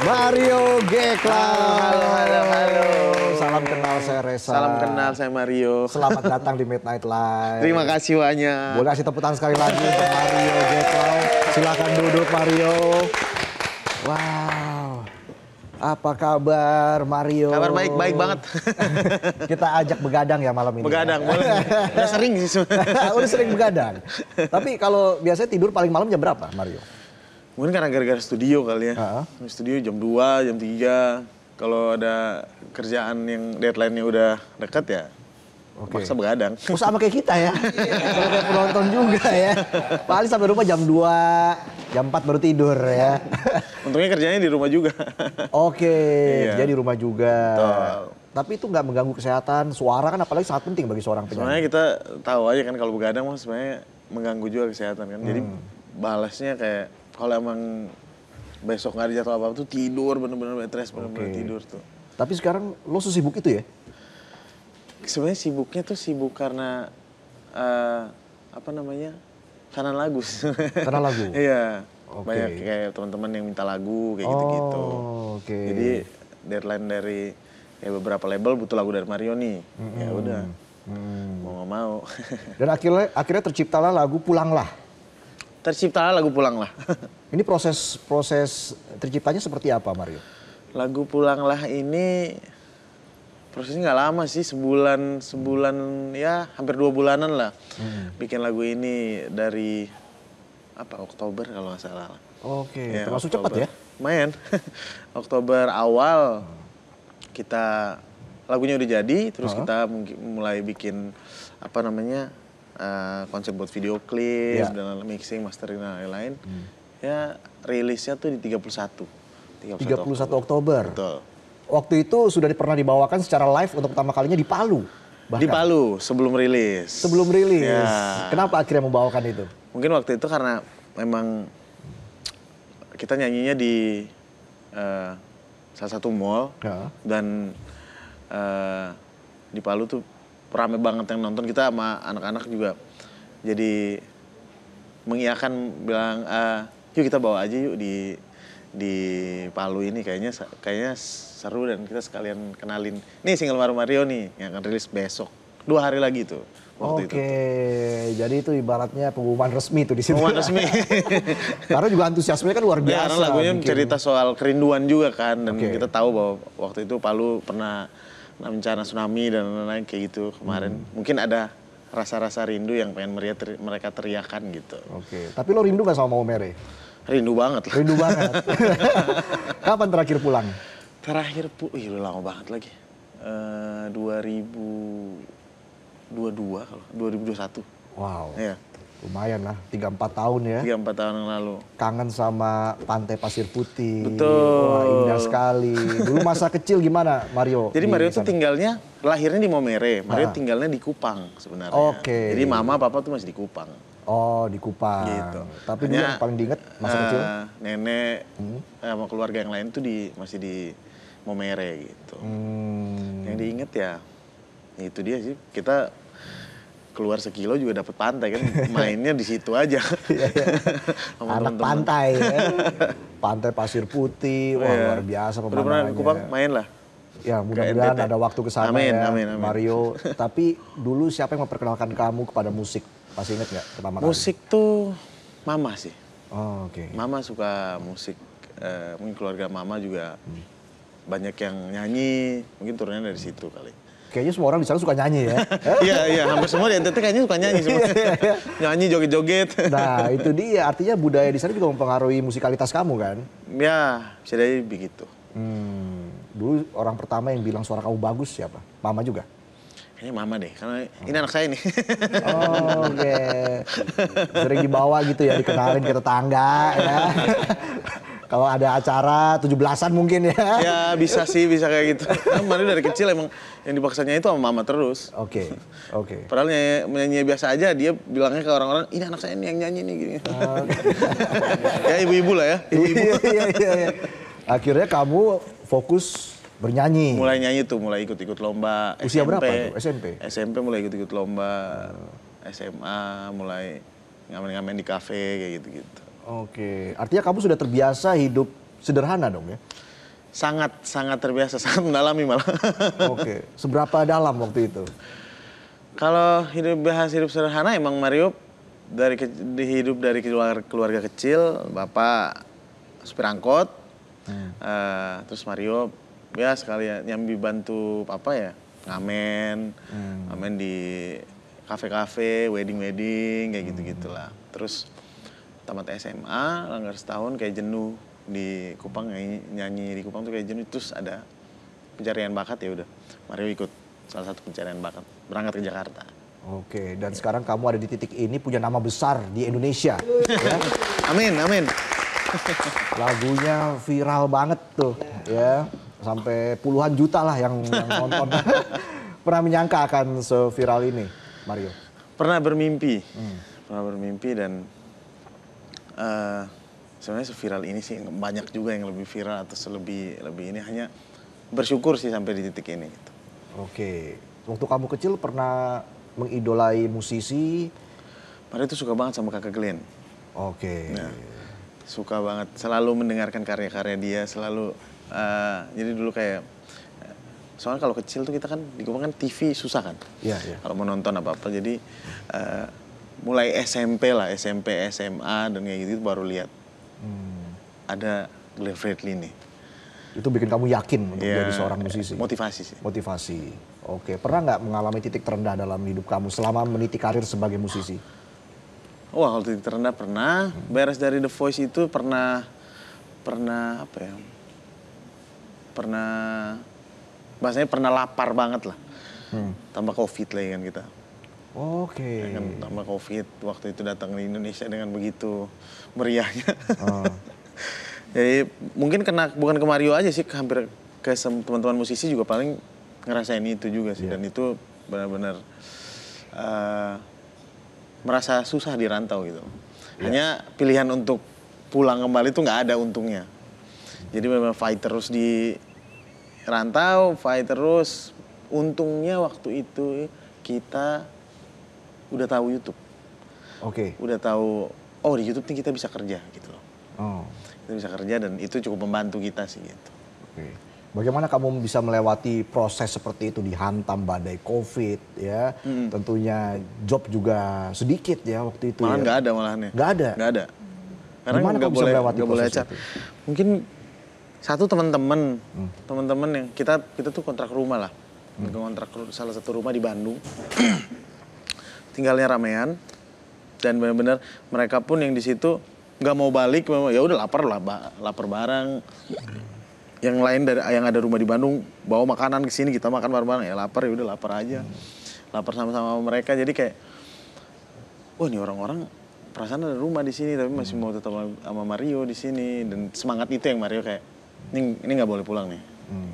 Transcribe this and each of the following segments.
Mario Geklau. Halo. Salam kenal, saya Reza. Salam kenal, saya Mario. Selamat datang di Midnight Live. Terima kasih banyak. Boleh kasih tepuk tangan sekali lagi untuk Mario Geklau. Silakan duduk, Mario. Wow. Apa kabar, Mario? Kabar baik banget. Kita ajak begadang ya malam ini. Begadang, boleh. Udah sering sih. Udah sering begadang. Tapi kalau biasanya tidur paling malam jam berapa, Mario? Mungkin karena gara-gara studio kali ya. Studio jam 2, jam 3. Kalau ada kerjaan yang deadline-nya udah dekat ya, paksa begadang. Oh, sama kayak kita ya. Kalau kayak penonton juga ya. Paling sampai rumah jam 2, jam 4 baru tidur ya. Untungnya kerjanya di rumah juga. Oke, Iya. jadi di rumah juga. Betul. Tapi itu nggak mengganggu kesehatan. Suara kan apalagi sangat penting bagi seorang penyanyi. Sebenarnya kita tahu aja kan kalau begadang mah sebenarnya mengganggu juga kesehatan kan. Jadi balasnya kayak kalau emang besok nggak ada jadwal apa-apa tuh tidur bener-bener bed rest, bener-bener tidur tuh. Tapi sekarang lo sesibuk itu ya? Sebenarnya sibuknya tuh sibuk karena apa namanya? Karena lagu. Karena lagu? Iya. Oke. Banyak kayak teman-teman yang minta lagu kayak gitu-gitu. Oke. Jadi deadline dari ya beberapa label butuh lagu dari Mario nih. Ya udah. Mau nggak mau. Dan akhirnya terciptalah lagu Pulanglah. Terciptalah lagu Pulang Lah. Ini proses terciptanya seperti apa, Mario? Lagu Pulanglah ini prosesnya nggak lama sih, sebulan ya hampir 2 bulanan lah. Bikin lagu ini dari Oktober kalau nggak salah. Oke, Ya, termasuk Oktober. cepat ya? Lumayan. Oktober awal kita lagunya udah jadi, terus kita mulai bikin konsep buat video klip dan mixing, mastering dan lain-lain. Ya rilisnya tuh di 31 Oktober. Betul. Waktu itu sudah pernah dibawakan secara live untuk pertama kalinya di Palu. Bahkan. Di Palu sebelum rilis. Sebelum rilis. Ya. Kenapa akhirnya membawakan itu? Mungkin waktu itu karena memang kita nyanyinya di salah satu mall dan di Palu tuh rame banget yang nonton, kita sama anak-anak juga jadi mengiyakan bilang yuk kita bawa aja yuk di Palu ini kayaknya seru dan kita sekalian kenalin nih single Mario nih yang akan rilis besok 2 hari lagi tuh waktu itu. Oke, jadi itu ibaratnya pengumuman resmi tuh di situ. Pengumuman resmi. Karena juga antusiasmenya kan luar biasa. Ya, karena lagunya cerita soal kerinduan juga kan dan kita tahu bahwa waktu itu Palu pernah bencana tsunami dan lain-lain kayak gitu kemarin. Mungkin ada rasa-rasa rindu yang pengen mereka teriakan gitu. Oke, tapi lo rindu gak sama Maumere? Rindu banget lah. Rindu banget. Kapan terakhir pulang? Terakhir udah lama banget lagi. 2022 kalau 2021. Wow. Iya. Lumayan lah, 3-4 tahun ya. 3-4 tahun yang lalu. Kangen sama Pantai Pasir Putih. Betul. Wah, indah sekali. Dulu masa kecil gimana Mario? Jadi Mario tuh tinggalnya, lahirnya di Maumere. Mario tinggalnya di Kupang sebenarnya. Oke. Jadi mama papa tuh masih di Kupang. Oh, di Kupang. Gitu. Tapi dulu yang paling diinget masa kecil? Nenek sama keluarga yang lain tuh masih di Maumere gitu. Yang diinget ya itu dia sih. Kita keluar sekilo juga dapat pantai kan, mainnya di situ aja. Anak pantai ya. Pantai Pasir Putih, wah luar biasa pemandangannya. Udah pernah ke Kupang, main lah. Ya mudah-mudahan ada waktu ke sana ya, amin. Mario. Tapi dulu siapa yang memperkenalkan kamu kepada musik? Masih inget nggak pertama kali? Musik tuh mama sih. Oh, oke. Mama suka musik, mungkin keluarga mama juga banyak yang nyanyi, mungkin turunnya dari situ kali. Kayaknya semua orang di sana suka nyanyi ya. Iya, hampir semua di NTT kayaknya suka nyanyi semua. Nyanyi, joget-joget. Nah, itu dia. Artinya budaya di sana juga mempengaruhi musikalitas kamu kan? Ya, bisa jadi begitu. Dulu orang pertama yang bilang suara kamu bagus siapa? Mama juga? Kayaknya mama deh, karena ini anak saya nih. Oh, oke. Sering dibawa gitu ya, dikenalin ke tetangga ya. Kalau ada acara 17-an mungkin ya. Ya bisa sih, bisa kayak gitu. Mario dari kecil emang yang dipaksanya itu sama mama terus. Oke. Padahal nyanyi biasa aja, dia bilangnya ke orang-orang, ini anak saya nih yang nyanyi nih gini. Ya ibu-ibu lah ya, ibu-ibu. Iya. Akhirnya kamu fokus bernyanyi. Mulai nyanyi tuh, mulai ikut-ikut lomba. Usia SMP. berapa tuh? SMP? SMP mulai ikut-ikut lomba. SMA mulai ngamen-ngamen di kafe kayak gitu-gitu. Oke, artinya kamu sudah terbiasa hidup sederhana dong ya? sangat terbiasa, sangat mendalami malah. Oke, seberapa dalam waktu itu? Kalau bahas hidup sederhana, emang Mario hidup dari keluarga kecil, bapak supir angkot, terus Mario ya sekalian nyambi bantu papa ya, ngamen di kafe-kafe, wedding kayak gitu-gitulah. Terus tamat SMA, langgar setahun kayak jenuh di Kupang, nyanyi di Kupang tuh kayak jenuh, terus ada pencarian bakat, ya udah Mario ikut salah satu pencarian bakat, berangkat ke Jakarta. Oke, dan sekarang kamu ada di titik ini, punya nama besar di Indonesia. Ya. Amin. Lagunya viral banget tuh, ya, sampai puluhan juta lah yang nonton. Pernah menyangka akan seviral ini, Mario? Pernah bermimpi dan sebenarnya seviral ini sih banyak juga yang lebih viral atau lebih ini, hanya bersyukur sih sampai di titik ini. Gitu. Oke, waktu kamu kecil pernah mengidolai musisi? Mario itu suka banget sama Kakak Glenn. Oke. Nah, suka banget, selalu mendengarkan karya-karya dia, selalu jadi dulu kayak soalnya kalau kecil tuh kita kan di Kupang kan TV susah kan. Iya. Kalau mau nonton apa-apa, jadi mulai SMP SMA dan kayak gitu baru lihat ada Glenn Fredly nih. Itu bikin kamu yakin untuk jadi seorang musisi? Motivasi sih. Motivasi. Oke, pernah nggak mengalami titik terendah dalam hidup kamu selama meniti karir sebagai musisi? Wah, kalau titik terendah pernah. Beres dari The Voice itu pernah apa ya? Bahasanya pernah lapar banget lah. Tambah COVID lagi kan kita. Oke. Kan tambah COVID, waktu itu datang di Indonesia dengan begitu meriahnya. Jadi mungkin bukan ke Mario aja sih, hampir ke teman-teman musisi juga paling ngerasain itu juga sih. Dan itu benar-benar merasa susah di rantau gitu. Hanya pilihan untuk pulang kembali tuh nggak ada untungnya. Jadi memang fight terus di rantau, fight terus. Untungnya waktu itu kita udah tahu YouTube. Oke. Udah tahu, oh di YouTube nih kita bisa kerja gitu loh. Oh. Kita bisa kerja dan itu cukup membantu kita sih gitu. Oke. Bagaimana kamu bisa melewati proses seperti itu, dihantam badai COVID ya? Tentunya job juga sedikit ya waktu itu. Malahan ya? nggak ada malahannya. Nggak ada? Nggak ada. Karena Gimana kamu bisa melewati nggak boleh proses acara. itu? Mungkin satu teman-teman yang kita tuh kontrak rumah lah. Kontrak salah satu rumah di Bandung. Tinggalnya ramean dan benar-benar mereka pun yang di situ nggak mau balik, ya udah lapar bareng. Yang lain yang ada rumah di Bandung bawa makanan ke sini, kita makan bareng-bareng, ya lapar ya udah lapar aja. Lapar sama-sama mereka, jadi kayak wah ini orang-orang perasaan ada rumah di sini tapi masih mau tetap sama Mario di sini, dan semangat itu yang Mario kayak ini nggak boleh pulang nih.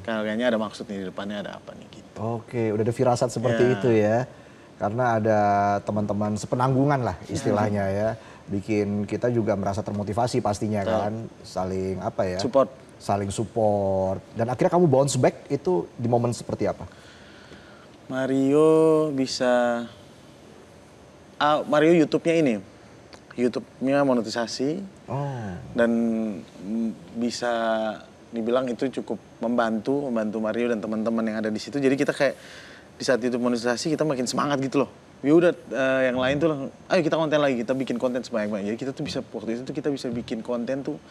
Kayaknya ada maksud nih, di depannya ada apa nih gitu. Oke, udah ada firasat seperti itu ya. Karena ada teman-teman sepenanggungan lah istilahnya ya. Bikin kita juga merasa termotivasi pastinya kan. Saling apa ya? Saling support. Dan akhirnya kamu bounce back itu di momen seperti apa? Mario bisa... Mario YouTube-nya ini. YouTube-nya monetisasi. Dan bisa dibilang itu cukup membantu Mario dan teman-teman yang ada di situ. Jadi kita kayak di saat itu monetisasi kita makin semangat gitu loh. Ya udah yang lain tuh, ayo kita konten lagi, kita bikin konten sebanyak-banyak. Jadi kita tuh bisa waktu itu tuh kita bisa bikin konten tuh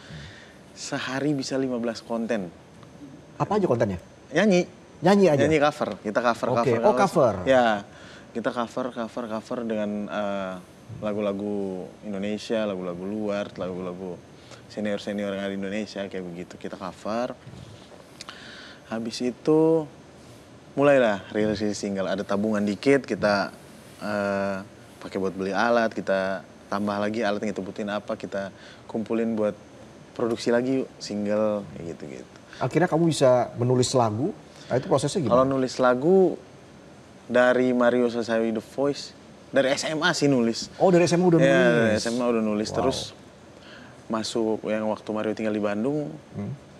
sehari bisa 15 konten. Apa aja kontennya? Nyanyi. Nyanyi aja? Nyanyi cover. Kita cover. Oh cover. Ya, kita cover dengan lagu-lagu Indonesia, lagu-lagu luar, lagu-lagu senior-senior yang ada di Indonesia kayak begitu. Kita cover. Habis itu mulailah rilis single. Ada tabungan dikit, kita pakai buat beli alat, kita tambah lagi alat yang kita butuhin apa, kita kumpulin buat produksi lagi yuk, single kayak gitu-gitu. Akhirnya kamu bisa menulis lagu. Nah, itu prosesnya gimana? Kalau nulis lagu dari Mario selesai The Voice, dari SMA sih nulis. Oh, dari SMA udah nulis. Ya, dari SMA udah nulis. Wow. Terus masuk yang waktu Mario tinggal di Bandung,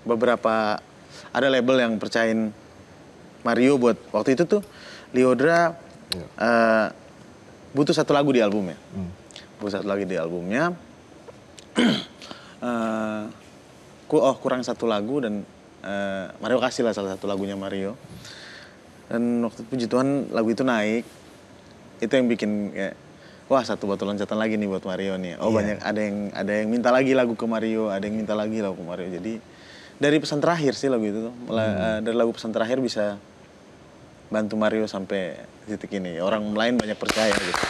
beberapa ada label yang percayain Mario buat waktu itu tuh Liodra butuh satu lagu di albumnya. Butuh satu lagu di albumnya. Kurang satu lagu dan Mario kasih lah salah satu lagunya Mario. Dan waktu puji Tuhan lagu itu naik, itu yang bikin kayak, wah satu batu loncatan lagi nih buat Mario nih. Oh banyak, ada yang minta lagi lagu ke Mario, ada yang minta lagi lagu ke Mario. Jadi dari pesan terakhir sih lagu itu tuh. Dari lagu pesan terakhir bisa bantu Mario sampai titik ini. Orang lain banyak percaya gitu.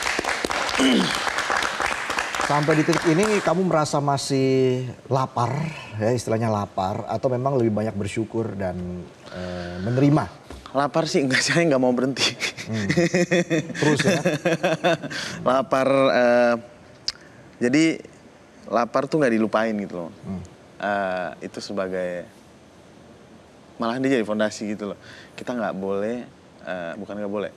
Sampai di titik ini kamu merasa masih lapar, ya istilahnya lapar, atau memang lebih banyak bersyukur dan menerima? Lapar sih enggak, saya nggak mau berhenti. Terus ya? Lapar, jadi lapar tuh nggak dilupain gitu loh. Itu sebagai, malahan dia jadi fondasi gitu loh. Kita nggak boleh, bukan nggak boleh,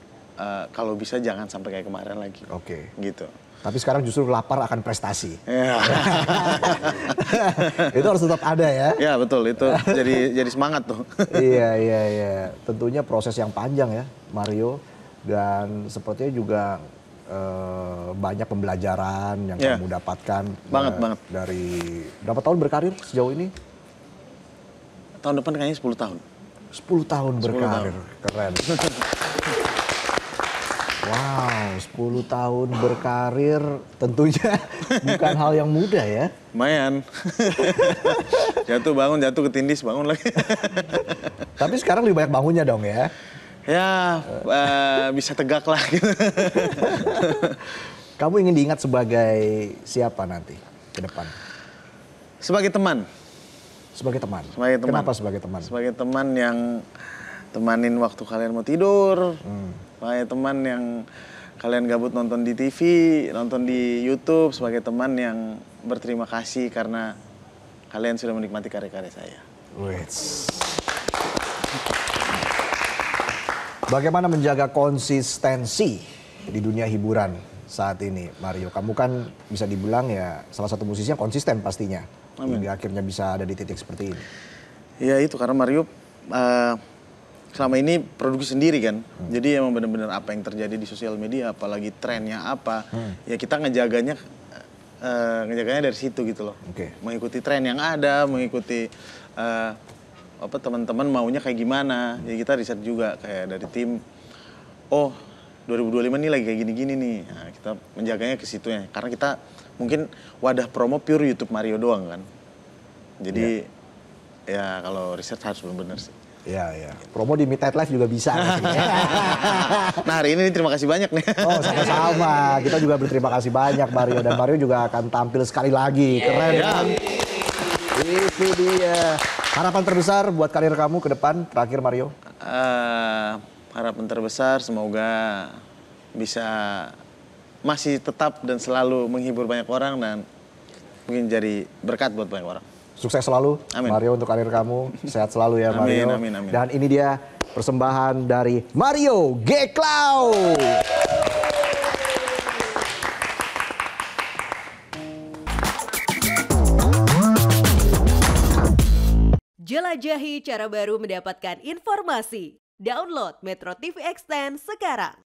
kalau bisa jangan sampai kayak kemarin lagi. Oke. Gitu. Tapi sekarang justru lapar akan prestasi. Ya. Itu harus tetap ada ya. Ya betul, itu jadi semangat tuh. Iya. Tentunya proses yang panjang ya Mario. Dan sepertinya juga banyak pembelajaran yang kamu dapatkan. Banget. Dari berapa tahun berkarir sejauh ini? Tahun depan kayaknya 10 tahun. 10 tahun berkarir, keren. Wow, 10 tahun berkarir tentunya bukan hal yang mudah ya. Lumayan. Jatuh bangun, jatuh ketindis, bangun lagi. Tapi sekarang lebih banyak bangunnya dong ya? Ya, bisa tegak lah gitu. Kamu ingin diingat sebagai siapa nanti ke depan? Sebagai teman. Sebagai teman? Sebagai teman. Kenapa sebagai teman? Sebagai teman yang temanin waktu kalian mau tidur. Sebagai teman yang kalian gabut nonton di TV, nonton di YouTube. Sebagai teman yang berterima kasih karena kalian sudah menikmati karya-karya saya. Bagaimana menjaga konsistensi di dunia hiburan saat ini, Mario? Kamu kan bisa dibilang ya salah satu musisi yang konsisten pastinya. Amin. Hingga akhirnya bisa ada di titik seperti ini. Ya itu karena Mario selama ini produksi sendiri kan. Jadi emang benar-benar apa yang terjadi di sosial media, apalagi trennya apa, ya kita ngejaganya dari situ gitu loh. Mengikuti tren yang ada, mengikuti teman-teman maunya kayak gimana. Jadi kita riset juga kayak dari tim. Oh, 2025 nih lagi kayak gini-gini nih. Nah, kita menjaganya ke situ ya. Karena kita mungkin wadah promo pure YouTube Mario doang kan. Jadi ya kalau riset harus benar-benar sih. Iya. Promo di Midnight Live juga bisa. Nah hari ini terima kasih banyak nih. Oh sama-sama. Kita juga berterima kasih banyak Mario. Dan Mario juga akan tampil sekali lagi. Keren kan? Itu dia. Harapan terbesar buat karir kamu ke depan terakhir Mario? Harapan terbesar semoga bisa masih tetap dan selalu menghibur banyak orang dan mungkin jadi berkat buat banyak orang. Sukses selalu, amin. Mario, untuk karir kamu. Sehat selalu ya, Mario. Amin. Dan ini dia persembahan dari Mario Geklau. Jelajahi cara baru mendapatkan informasi. Download Metro TV Extend sekarang.